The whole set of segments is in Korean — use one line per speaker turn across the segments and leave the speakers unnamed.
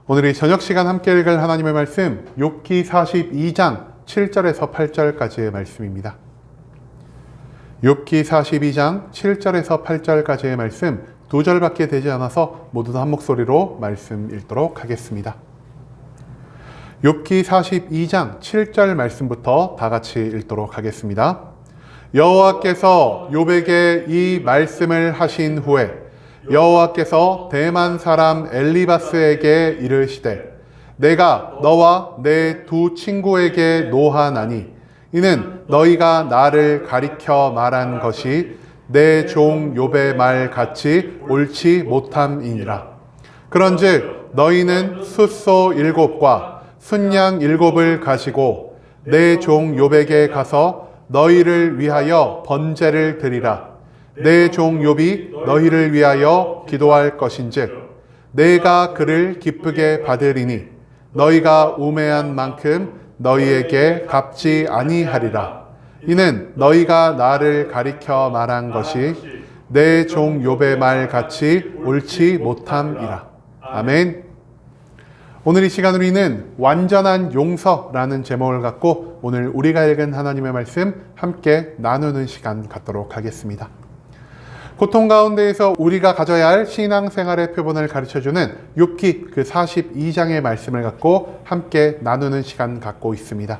오늘 이 저녁 시간 함께 읽을 하나님의 말씀 욥기 42장 7절에서 8절까지의 말씀입니다. 욥기 42장 7절에서 8절까지의 말씀 두 절밖에 되지 않아서 모두 다 한 목소리로 말씀 읽도록 하겠습니다. 욥기 42장 7절 말씀부터 다 같이 읽도록 하겠습니다. 여호와께서 욥에게 이 말씀을 하신 후에 여호와께서 대만 사람 엘리바스에게 이르시되 내가 너와 내 두 친구에게 노하나니 이는 너희가 나를 가리켜 말한 것이 내 종 욥의 말 같이 옳지 못함이니라. 그런즉 너희는 숫소 7과 순양 7을 가지고 내 종 욥에게 가서 너희를 위하여 번제를 드리라. 내 종 욥이 너희를 위하여 기도할 것인즉 내가 그를 기쁘게 받으리니 너희가 우매한 만큼 너희에게 갚지 아니하리라. 이는 너희가 나를 가리켜 말한 것이 내 종 욥의 말 같이 옳지 못함이라. 아멘. 오늘 이 시간 우리는 완전한 용서라는 제목을 갖고 오늘 우리가 읽은 하나님의 말씀 함께 나누는 시간 갖도록 하겠습니다. 고통 가운데에서 우리가 가져야 할 신앙생활의 표본을 가르쳐주는 욥기 그 42장의 말씀을 갖고 함께 나누는 시간 갖고 있습니다.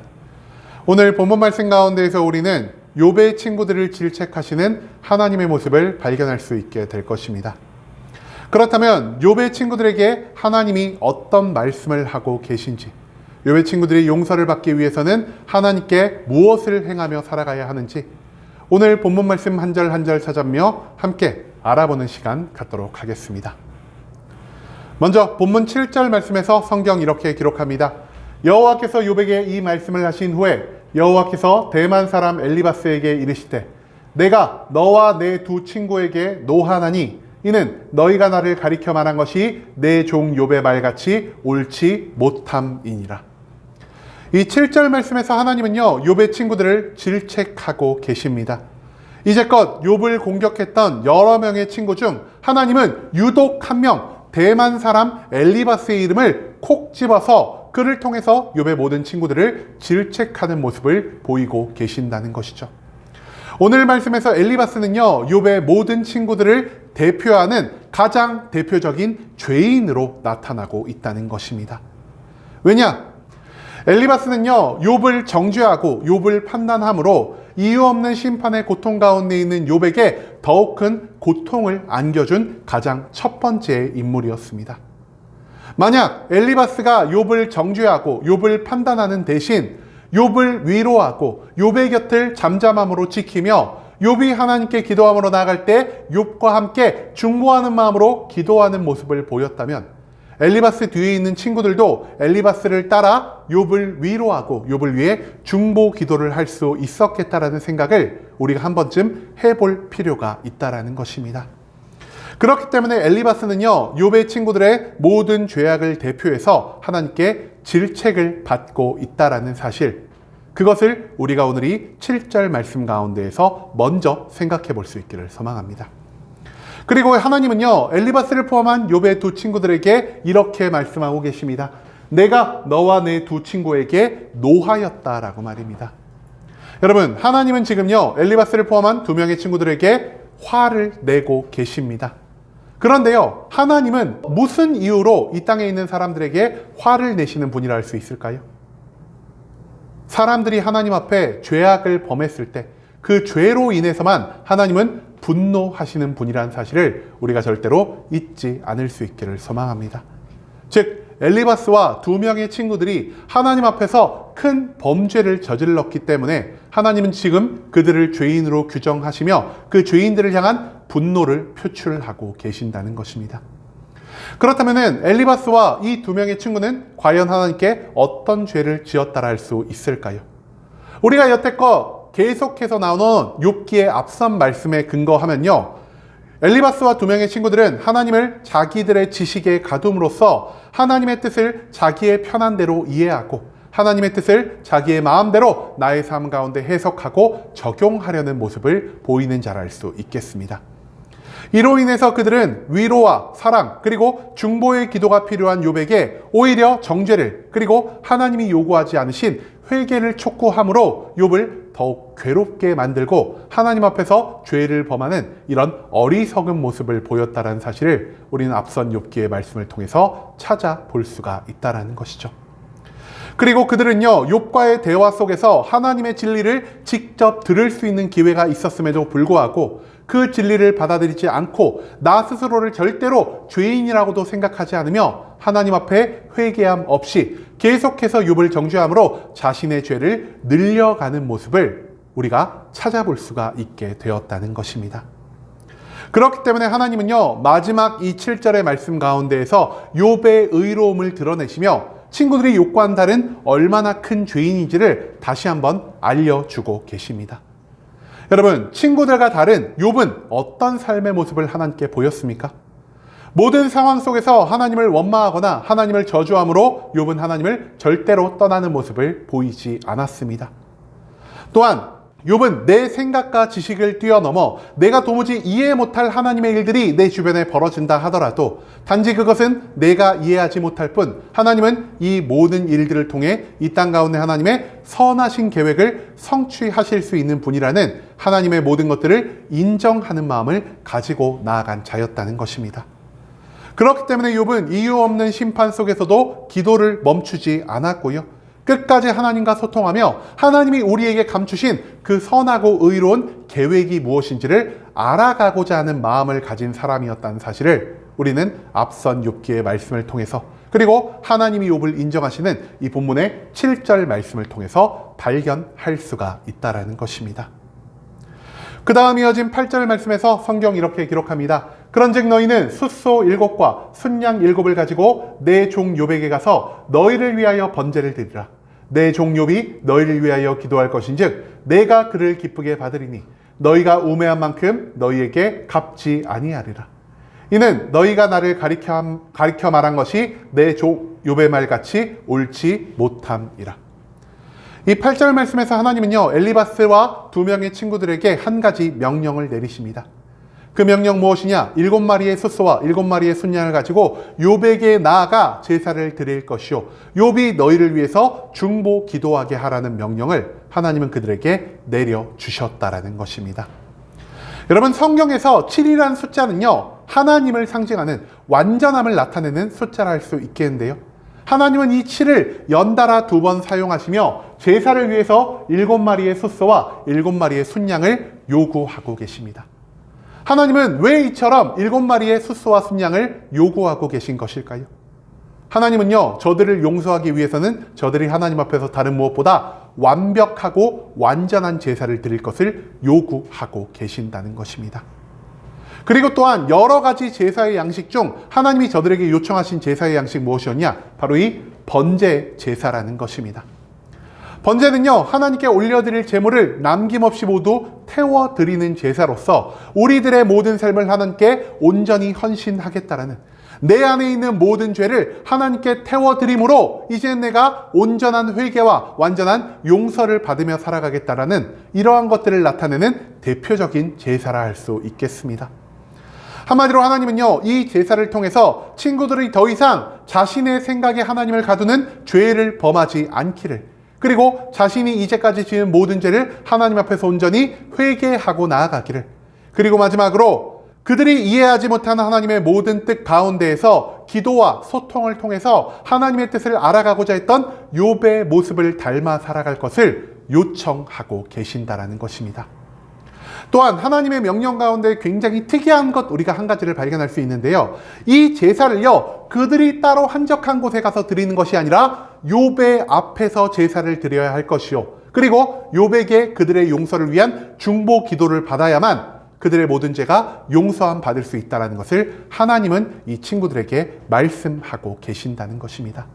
오늘 본문 말씀 가운데에서 우리는 욥의 친구들을 질책하시는 하나님의 모습을 발견할 수 있게 될 것입니다. 그렇다면 욥의 친구들에게 하나님이 어떤 말씀을 하고 계신지, 욥의 친구들이 용서를 받기 위해서는 하나님께 무엇을 행하며 살아가야 하는지 오늘 본문 말씀 한 절 한 절 찾아며 함께 알아보는 시간 갖도록 하겠습니다. 먼저 본문 7절 말씀에서 성경 이렇게 기록합니다. 여호와께서 욥에게 이 말씀을 하신 후에 여호와께서 대만 사람 엘리바스에게 이르시되 내가 너와 내 두 친구에게 노하나니 이는 너희가 나를 가리켜 말한 것이 내 종 욥의 말같이 옳지 못함이니라. 이 7절 말씀에서 하나님은요 욥의 친구들을 질책하고 계십니다. 이제껏 욥을 공격했던 여러 명의 친구 중 하나님은 유독 한 명 대만 사람 엘리바스의 이름을 콕 집어서 그를 통해서 욥의 모든 친구들을 질책하는 모습을 보이고 계신다는 것이죠. 오늘 말씀에서 엘리바스는요 욥의 모든 친구들을 대표하는 가장 대표적인 죄인으로 나타나고 있다는 것입니다. 왜냐? 엘리바스는요 욥을 정죄하고 욥을 판단함으로 이유 없는 심판의 고통 가운데 있는 욥에게 더욱 큰 고통을 안겨준 가장 첫 번째 인물이었습니다. 만약 엘리바스가 욥을 정죄하고 욥을 판단하는 대신 욥을 위로하고 욥의 곁을 잠잠함으로 지키며 욥이 하나님께 기도함으로 나아갈 때 욥과 함께 중보하는 마음으로 기도하는 모습을 보였다면 엘리바스 뒤에 있는 친구들도 엘리바스를 따라 욥을 위로하고 욥을 위해 중보 기도를 할 수 있었겠다라는 생각을 우리가 한 번쯤 해볼 필요가 있다라는 것입니다. 그렇기 때문에 엘리바스는요 욥의 친구들의 모든 죄악을 대표해서 하나님께 질책을 받고 있다라는 사실, 그것을 우리가 오늘 이 7절 말씀 가운데에서 먼저 생각해 볼 수 있기를 소망합니다. 그리고 하나님은요 엘리바스를 포함한 욥의 두 친구들에게 이렇게 말씀하고 계십니다. 내가 너와 내 두 친구에게 노하였다라고 말입니다. 여러분, 하나님은 지금요 엘리바스를 포함한 두 명의 친구들에게 화를 내고 계십니다. 그런데요 하나님은 무슨 이유로 이 땅에 있는 사람들에게 화를 내시는 분이라 할 수 있을까요? 사람들이 하나님 앞에 죄악을 범했을 때 그 죄로 인해서만 하나님은 분노하시는 분이라는 사실을 우리가 절대로 잊지 않을 수 있기를 소망합니다. 즉 엘리바스와 두 명의 친구들이 하나님 앞에서 큰 범죄를 저질렀기 때문에 하나님은 지금 그들을 죄인으로 규정하시며 그 죄인들을 향한 분노를 표출하고 계신다는 것입니다. 그렇다면 엘리바스와 이 두 명의 친구는 과연 하나님께 어떤 죄를 지었다라 할 수 있을까요? 우리가 여태껏 계속해서 나오는 욥기의 앞선 말씀에 근거하면요 엘리바스와 두 명의 친구들은 하나님을 자기들의 지식에 가둠으로써 하나님의 뜻을 자기의 편한 대로 이해하고 하나님의 뜻을 자기의 마음대로 나의 삶 가운데 해석하고 적용하려는 모습을 보이는 자라 할 수 있겠습니다. 이로 인해서 그들은 위로와 사랑 그리고 중보의 기도가 필요한 욥에게 오히려 정죄를 그리고 하나님이 요구하지 않으신 회개를 촉구함으로 욥을 더욱 괴롭게 만들고 하나님 앞에서 죄를 범하는 이런 어리석은 모습을 보였다는 사실을 우리는 앞선 욥기의 말씀을 통해서 찾아볼 수가 있다는 것이죠. 그리고 그들은요, 욥과의 대화 속에서 하나님의 진리를 직접 들을 수 있는 기회가 있었음에도 불구하고 그 진리를 받아들이지 않고 나 스스로를 절대로 죄인이라고도 생각하지 않으며 하나님 앞에 회개함 없이 계속해서 욥을 정죄함으로 자신의 죄를 늘려가는 모습을 우리가 찾아볼 수가 있게 되었다는 것입니다. 그렇기 때문에 하나님은요, 마지막 이 7절의 말씀 가운데에서 욥의 의로움을 드러내시며 친구들이 욥과는 다른 얼마나 큰 죄인인지를 다시 한번 알려주고 계십니다. 여러분, 친구들과 다른 욥은 어떤 삶의 모습을 하나님께 보였습니까? 모든 상황 속에서 하나님을 원망하거나 하나님을 저주함으로 욥은 하나님을 절대로 떠나는 모습을 보이지 않았습니다. 또한 욥은 내 생각과 지식을 뛰어넘어 내가 도무지 이해 못할 하나님의 일들이 내 주변에 벌어진다 하더라도 단지 그것은 내가 이해하지 못할 뿐 하나님은 이 모든 일들을 통해 이 땅 가운데 하나님의 선하신 계획을 성취하실 수 있는 분이라는 하나님의 모든 것들을 인정하는 마음을 가지고 나아간 자였다는 것입니다. 그렇기 때문에 욥은 이유 없는 심판 속에서도 기도를 멈추지 않았고요. 끝까지 하나님과 소통하며 하나님이 우리에게 감추신 그 선하고 의로운 계획이 무엇인지를 알아가고자 하는 마음을 가진 사람이었다는 사실을 우리는 앞선 욥기의 말씀을 통해서 그리고 하나님이 욥을 인정하시는 이 본문의 7절 말씀을 통해서 발견할 수가 있다는 것입니다. 그 다음 이어진 8절 말씀에서 성경 이렇게 기록합니다. 그런즉 너희는 숫소 7과 순양 7을 가지고 내 종 욥에게 가서 너희를 위하여 번제를 드리라. 내 종 욥이 너희를 위하여 기도할 것인즉 내가 그를 기쁘게 받으리니 너희가 우매한 만큼 너희에게 갚지 아니하리라. 이는 너희가 나를 가리켜 말한 것이 내 종 욥의 말같이 옳지 못함이라. 이 8절 말씀에서 하나님은요, 엘리바스와 2명의 친구들에게 한 가지 명령을 내리십니다. 그 명령 무엇이냐? 7마리의 숫소와 7마리의 순양을 가지고 욥에게 나아가 제사를 드릴 것이요, 욥이 너희를 위해서 중보 기도하게 하라는 명령을 하나님은 그들에게 내려주셨다라는 것입니다. 여러분, 성경에서 7이라는 숫자는요, 하나님을 상징하는 완전함을 나타내는 숫자라 할 수 있겠는데요. 하나님은 이 7을 연달아 2번 사용하시며 제사를 위해서 7마리의 숫소와 7마리의 순양을 요구하고 계십니다. 하나님은 왜 이처럼 7마리의 숫소와 순양을 요구하고 계신 것일까요? 하나님은요, 저들을 용서하기 위해서는 저들이 하나님 앞에서 다른 무엇보다 완벽하고 완전한 제사를 드릴 것을 요구하고 계신다는 것입니다. 그리고 또한 여러 가지 제사의 양식 중 하나님이 저들에게 요청하신 제사의 양식 무엇이었냐? 바로 이 번제 제사라는 것입니다. 번제는요, 하나님께 올려드릴 제물을 남김없이 모두 태워드리는 제사로서 우리들의 모든 삶을 하나님께 온전히 헌신하겠다라는, 내 안에 있는 모든 죄를 하나님께 태워드림으로 이제 내가 온전한 회개와 완전한 용서를 받으며 살아가겠다라는 이러한 것들을 나타내는 대표적인 제사라 할 수 있겠습니다. 한마디로 하나님은요, 이 제사를 통해서 친구들이 더 이상 자신의 생각에 하나님을 가두는 죄를 범하지 않기를, 그리고 자신이 이제까지 지은 모든 죄를 하나님 앞에서 온전히 회개하고 나아가기를, 그리고 마지막으로 그들이 이해하지 못하는 하나님의 모든 뜻 가운데에서 기도와 소통을 통해서 하나님의 뜻을 알아가고자 했던 욥의 모습을 닮아 살아갈 것을 요청하고 계신다라는 것입니다. 또한 하나님의 명령 가운데 굉장히 특이한 것, 우리가 한 가지를 발견할 수 있는데요. 이 제사를요, 그들이 따로 한적한 곳에 가서 드리는 것이 아니라 욥의 앞에서 제사를 드려야 할 것이요, 그리고 욥에게 그들의 용서를 위한 중보 기도를 받아야만 그들의 모든 죄가 용서함 받을 수 있다는 것을 하나님은 이 친구들에게 말씀하고 계신다는 것입니다.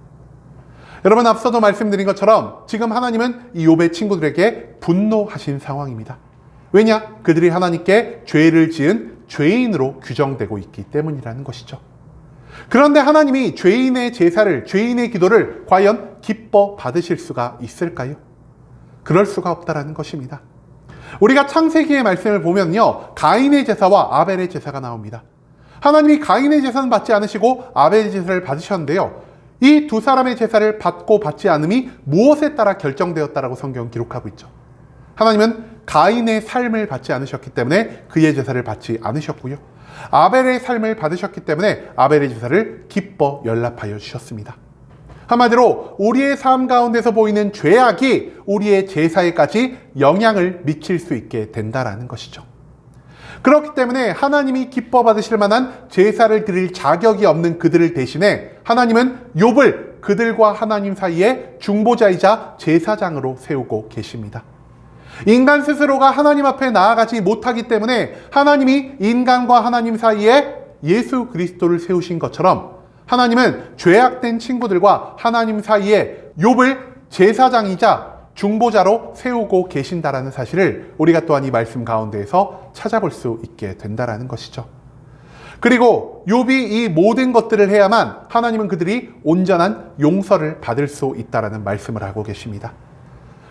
여러분, 앞서도 말씀드린 것처럼 지금 하나님은 이 욥의 친구들에게 분노하신 상황입니다. 왜냐? 그들이 하나님께 죄를 지은 죄인으로 규정되고 있기 때문이라는 것이죠. 그런데 하나님이 죄인의 제사를, 죄인의 기도를 과연 기뻐 받으실 수가 있을까요? 그럴 수가 없다라는 것입니다. 우리가 창세기의 말씀을 보면요, 가인의 제사와 아벨의 제사가 나옵니다. 하나님이 가인의 제사는 받지 않으시고 아벨의 제사를 받으셨는데요, 이 두 사람의 제사를 받고 받지 않음이 무엇에 따라 결정되었다라고 성경은 기록하고 있죠. 하나님은 가인의 삶을 받지 않으셨기 때문에 그의 제사를 받지 않으셨고요, 아벨의 삶을 받으셨기 때문에 아벨의 제사를 기뻐 연락하여 주셨습니다. 한마디로 우리의 삶 가운데서 보이는 죄악이 우리의 제사에까지 영향을 미칠 수 있게 된다라는 것이죠. 그렇기 때문에 하나님이 기뻐 받으실 만한 제사를 드릴 자격이 없는 그들을 대신해 하나님은 욥을 그들과 하나님 사이에 중보자이자 제사장으로 세우고 계십니다. 인간 스스로가 하나님 앞에 나아가지 못하기 때문에 하나님이 인간과 하나님 사이에 예수 그리스도를 세우신 것처럼 하나님은 죄악된 친구들과 하나님 사이에 욥을 제사장이자 중보자로 세우고 계신다라는 사실을 우리가 또한 이 말씀 가운데에서 찾아볼 수 있게 된다라는 것이죠. 그리고 욥이 이 모든 것들을 해야만 하나님은 그들이 온전한 용서를 받을 수 있다라는 말씀을 하고 계십니다.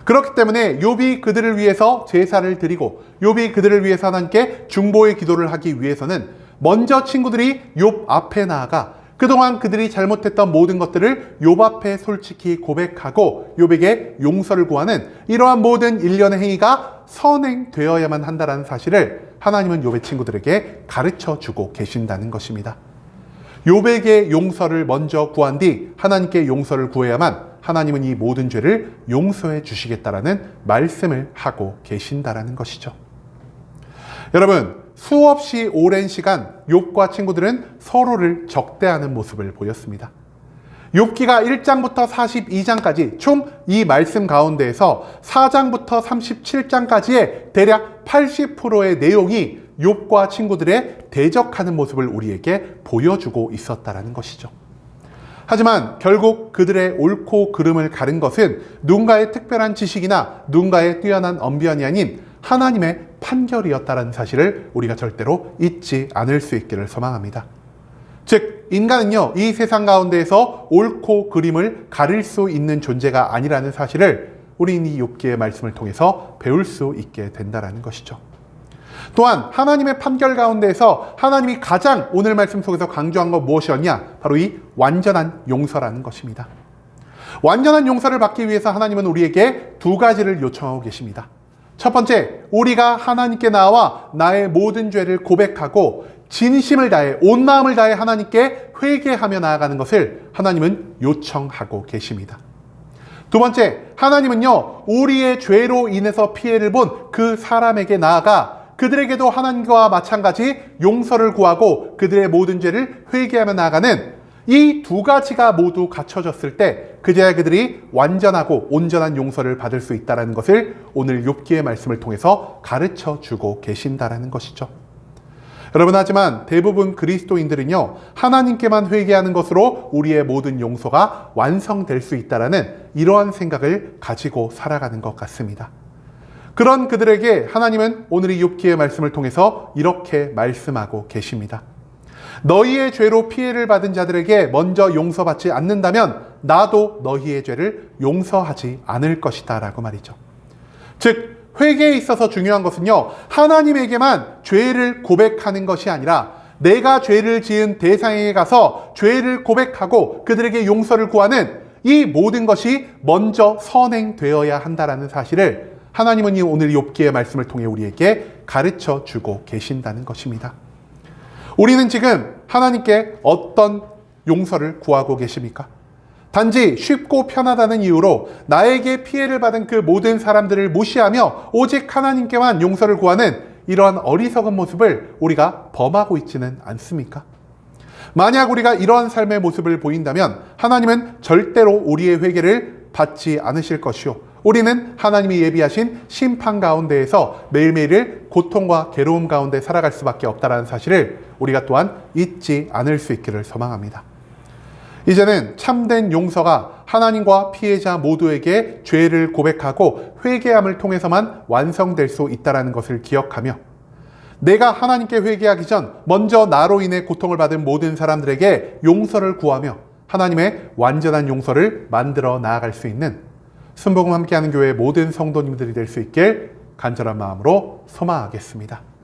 그렇기 때문에 욥이 그들을 위해서 제사를 드리고 욥이 그들을 위해서 하나님께 중보의 기도를 하기 위해서는 먼저 친구들이 욥 앞에 나아가 그동안 그들이 잘못했던 모든 것들을 욥 앞에 솔직히 고백하고 욥에게 용서를 구하는 이러한 모든 일련의 행위가 선행되어야만 한다는 사실을 하나님은 욥의 친구들에게 가르쳐 주고 계신다는 것입니다. 욥에게 용서를 먼저 구한 뒤 하나님께 용서를 구해야만 하나님은 이 모든 죄를 용서해 주시겠다라는 말씀을 하고 계신다라는 것이죠. 여러분, 수없이 오랜 시간 욥과 친구들은 서로를 적대하는 모습을 보였습니다. 욥기가 1장부터 42장까지 총 이 말씀 가운데에서 4장부터 37장까지의 대략 80%의 내용이 욥과 친구들의 대적하는 모습을 우리에게 보여주고 있었다는 것이죠. 하지만 결국 그들의 옳고 그름을 가른 것은 누군가의 특별한 지식이나 누군가의 뛰어난 언변이 아닌 하나님의 판결이었다는 사실을 우리가 절대로 잊지 않을 수 있기를 소망합니다. 즉, 인간은요, 이 세상 가운데에서 옳고 그름을 가릴 수 있는 존재가 아니라는 사실을 우리는 이 욥기의 말씀을 통해서 배울 수 있게 된다는 것이죠. 또한 하나님의 판결 가운데에서 하나님이 가장 오늘 말씀 속에서 강조한 것 무엇이었냐? 바로 이 완전한 용서라는 것입니다. 완전한 용서를 받기 위해서 하나님은 우리에게 두 가지를 요청하고 계십니다. 첫 번째, 우리가 하나님께 나와 나의 모든 죄를 고백하고 진심을 다해 온 마음을 다해 하나님께 회개하며 나아가는 것을 하나님은 요청하고 계십니다. 두 번째, 하나님은요, 우리의 죄로 인해서 피해를 본 그 사람에게 나아가 그들에게도 하나님과 마찬가지 용서를 구하고 그들의 모든 죄를 회개하며 나아가는 이 두 가지가 모두 갖춰졌을 때 그제야 그들이 완전하고 온전한 용서를 받을 수 있다는 것을 오늘 욥기의 말씀을 통해서 가르쳐 주고 계신다는 것이죠. 여러분, 하지만 대부분 그리스도인들은요, 하나님께만 회개하는 것으로 우리의 모든 용서가 완성될 수 있다는 이러한 생각을 가지고 살아가는 것 같습니다. 그런 그들에게 하나님은 오늘 이 욥기의 말씀을 통해서 이렇게 말씀하고 계십니다. 너희의 죄로 피해를 받은 자들에게 먼저 용서받지 않는다면 나도 너희의 죄를 용서하지 않을 것이다 라고 말이죠. 즉, 회개에 있어서 중요한 것은요, 하나님에게만 죄를 고백하는 것이 아니라 내가 죄를 지은 대상에게 가서 죄를 고백하고 그들에게 용서를 구하는 이 모든 것이 먼저 선행되어야 한다는 사실을 하나님은 오늘 욥기의 말씀을 통해 우리에게 가르쳐 주고 계신다는 것입니다. 우리는 지금 하나님께 어떤 용서를 구하고 계십니까? 단지 쉽고 편하다는 이유로 나에게 피해를 받은 그 모든 사람들을 무시하며 오직 하나님께만 용서를 구하는 이러한 어리석은 모습을 우리가 범하고 있지는 않습니까? 만약 우리가 이러한 삶의 모습을 보인다면 하나님은 절대로 우리의 회개를 받지 않으실 것이요, 우리는 하나님이 예비하신 심판 가운데에서 매일매일을 고통과 괴로움 가운데 살아갈 수밖에 없다는 사실을 우리가 또한 잊지 않을 수 있기를 소망합니다. 이제는 참된 용서가 하나님과 피해자 모두에게 죄를 고백하고 회개함을 통해서만 완성될 수 있다는 것을 기억하며 내가 하나님께 회개하기 전 먼저 나로 인해 고통을 받은 모든 사람들에게 용서를 구하며 하나님의 완전한 용서를 만들어 나아갈 수 있는 순복음 함께하는 교회의 모든 성도님들이 될 수 있길 간절한 마음으로 소망하겠습니다.